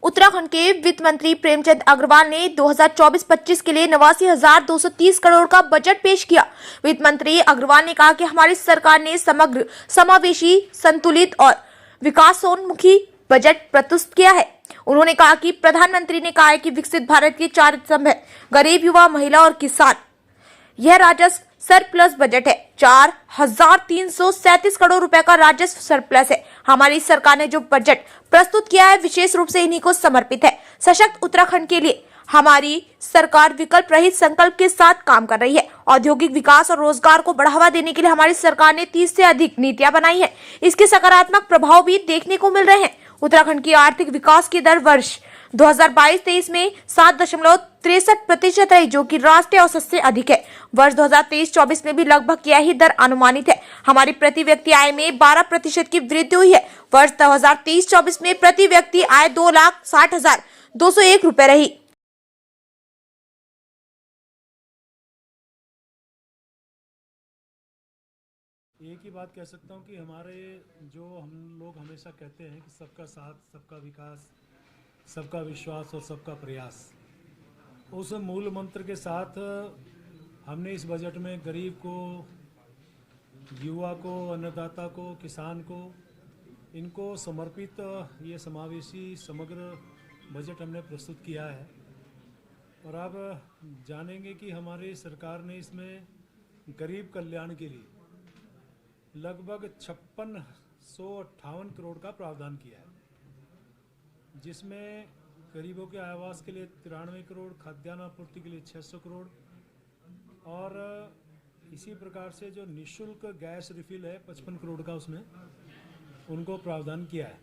उत्तराखंड के वित्त मंत्री प्रेमचंद अग्रवाल ने 2024-25 के लिए 89,230 करोड़ का बजट पेश किया। वित्त मंत्री अग्रवाल ने कहा कि हमारी सरकार ने समग्र, समावेशी, संतुलित और विकासोन्मुखी बजट प्रस्तुत किया है। उन्होंने कहा कि प्रधानमंत्री ने कहा है कि विकसित भारत के 4 स्तंभ हैं: गरीब, युवा, महिला और किसान। यह राजस्व सरप्लस बजट है। 4,337 करोड़ रुपए का राजस्व सरप्लस है। हमारी सरकार ने जो बजट प्रस्तुत किया है विशेष रूप से इन्हीं को समर्पित है। सशक्त उत्तराखंड के लिए हमारी सरकार विकल्प रहित संकल्प के साथ काम कर रही है। औद्योगिक विकास और रोजगार को बढ़ावा देने के लिए हमारी सरकार ने 30 से अधिक नीतियां बनाई हैं। इसके सकारात्मक प्रभाव भी देखने को मिल रहे हैं। उत्तराखंड की आर्थिक विकास की दर वर्ष 2022-23 में 7.63% रही, जो कि राष्ट्रीय औसत से अधिक है। वर्ष 2023-24 में भी लगभग यही दर अनुमानित है। हमारी प्रति व्यक्ति आय में 12% की वृद्धि हुई है। वर्ष 2023-24 में प्रति व्यक्ति आय 2,60,201 रुपए रही। एक ही बात कह सकता हूँ कि हमारे जो हम लोग हमेशा कहते हैं कि सबका साथ, सबका विकास, सबका विश्वास और सबका प्रयास, उस मूल मंत्र के साथ हमने इस बजट में गरीब को, युवा को, अन्नदाता को, किसान को, इनको समर्पित ये समावेशी समग्र बजट हमने प्रस्तुत किया है। और आप जानेंगे कि हमारी सरकार ने इसमें गरीब कल्याण के लिए लगभग 5658 करोड़ का प्रावधान किया है, जिसमें गरीबों के आवास के लिए 93 करोड़, खाद्यान्न आपूर्ति के लिए 600 करोड़ और इसी प्रकार से जो निःशुल्क गैस रिफिल है 55 करोड़ का, उसमें उनको प्रावधान किया है।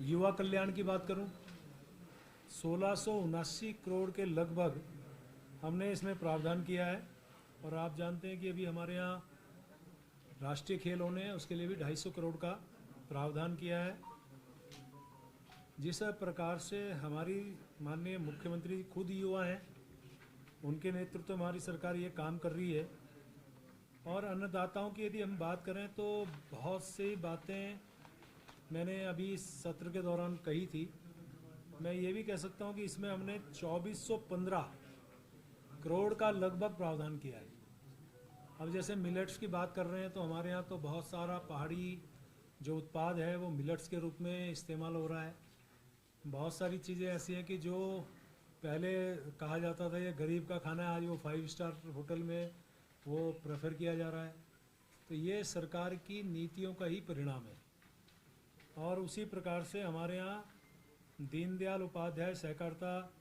युवा कल्याण की बात करूं, 1679 करोड़ के लगभग हमने इसमें प्रावधान किया है। और आप जानते हैं कि अभी हमारे यहाँ राष्ट्रीय खेल होने हैं, उसके लिए भी 250 करोड़ का प्रावधान किया है। जिस प्रकार से हमारी माननीय मुख्यमंत्री खुद युवा हैं, उनके नेतृत्व में हमारी सरकार ये काम कर रही है। और अन्नदाताओं की यदि हम बात करें तो बहुत सी बातें मैंने अभी इस सत्र के दौरान कही थी। मैं ये भी कह सकता हूँ कि इसमें हमने 2415 करोड़ का लगभग प्रावधान किया है। अब जैसे मिलेट्स की बात कर रहे हैं तो हमारे यहाँ तो बहुत सारा पहाड़ी जो उत्पाद है वो मिलेट्स के रूप में इस्तेमाल हो रहा है। बहुत सारी चीज़ें ऐसी हैं कि जो पहले कहा जाता था ये गरीब का खाना है, आज वो 5 स्टार होटल में वो प्रेफर किया जा रहा है। तो ये सरकार की नीतियों का ही परिणाम है। और उसी प्रकार से हमारे यहाँ दीनदयाल उपाध्याय सहकारिता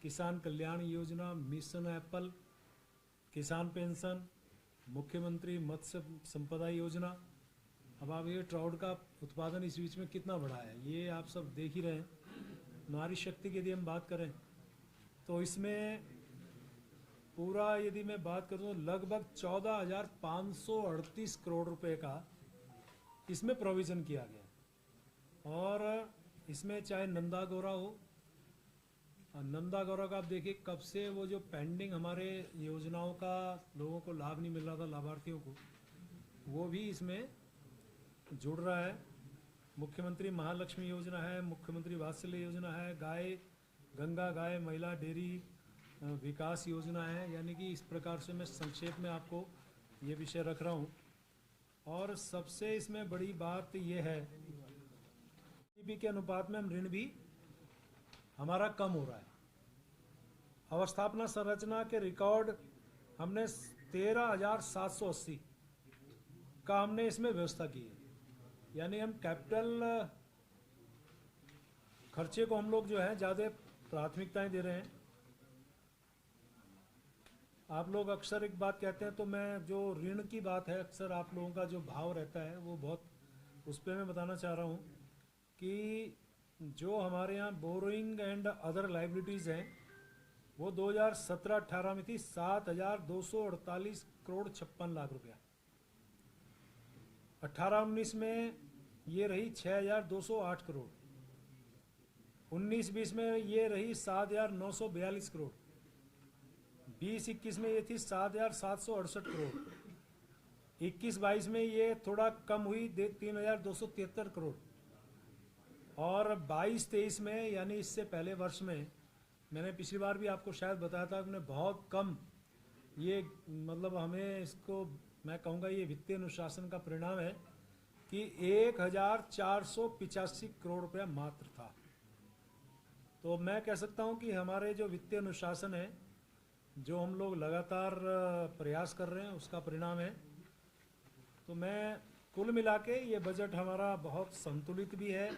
किसान कल्याण योजना, मिशन एप्पल, किसान पेंशन, मुख्यमंत्री मत्स्य संपदा योजना। अब आप ये ट्राउट का उत्पादन इस बीच में कितना बढ़ा है, ये आप सब देख ही रहे हैं। नारी शक्ति की यदि हम बात करें तो इसमें पूरा यदि मैं बात करूँ तो लगभग 14,538 करोड़ रुपए का इसमें प्रोविज़न किया गया। और इसमें चाहे नंदा गौरा हो, नंदा गौरा का आप देखिए कब से वो जो पेंडिंग हमारे योजनाओं का लोगों को लाभ नहीं मिल रहा था, लाभार्थियों को, वो भी इसमें जुड़ रहा है। मुख्यमंत्री महालक्ष्मी योजना है, मुख्यमंत्री वात्सल्य योजना है, गंगा गाय महिला डेयरी विकास योजना है। यानी कि इस प्रकार से मैं संक्षेप में आपको ये विषय रख रहा हूँ। और सबसे इसमें बड़ी बात ये है जीडीपी के अनुपात में हम ऋण भी हमारा कम हो रहा है। अवस्थापना संरचना के रिकॉर्ड हमने 13,780 का हमने इसमें व्यवस्था की है। यानी हम कैपिटल खर्चे को हम लोग जो है ज़्यादा प्राथमिकताएं दे रहे हैं। आप लोग अक्सर एक बात कहते हैं, तो मैं जो ऋण की बात है अक्सर आप लोगों का जो भाव रहता है वो बहुत, उस पर मैं बताना चाह रहा हूँ कि जो हमारे यहाँ बोरोइंग एंड अदर लाइबिलिटीज़ हैं वो 2017-18 में थी 7,248 करोड़ 56 लाख रुपया। 18-19 में ये रही 6,208 करोड़। 19-20 में ये रही 7,942 करोड़। 20-21 में ये थी 7,768 करोड़। 21-22 में ये थोड़ा कम हुई 3,273 करोड़। और 22-23 में यानी इससे पहले वर्ष में मैंने पिछली बार भी आपको शायद बताया था कि हमने बहुत कम ये मतलब हमें इसको मैं कहूँगा ये वित्तीय अनुशासन का परिणाम है कि 1485 करोड़ रुपया मात्र था। तो मैं कह सकता हूँ कि हमारे जो वित्तीय अनुशासन है जो हम लोग लगातार प्रयास कर रहे हैं उसका परिणाम है। तो मैं कुल मिला के ये बजट हमारा बहुत संतुलित भी है,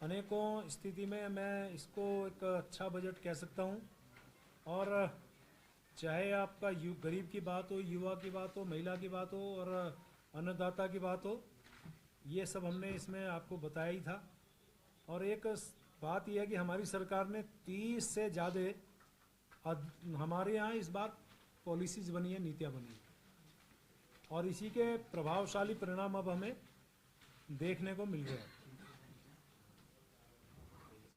अनेकों स्थिति में मैं इसको एक अच्छा बजट कह सकता हूँ। और चाहे आपका गरीब की बात हो, युवा की बात हो, महिला की बात हो और अन्नदाता की बात हो, ये सब हमने इसमें आपको बताया ही था। और एक बात यह है कि हमारी सरकार ने 30 से ज़्यादा हमारे यहाँ इस बार पॉलिसीज़ बनी है, नीतियाँ बनी हैं और इसी के प्रभावशाली परिणाम अब हमें देखने को मिल रहे हैं।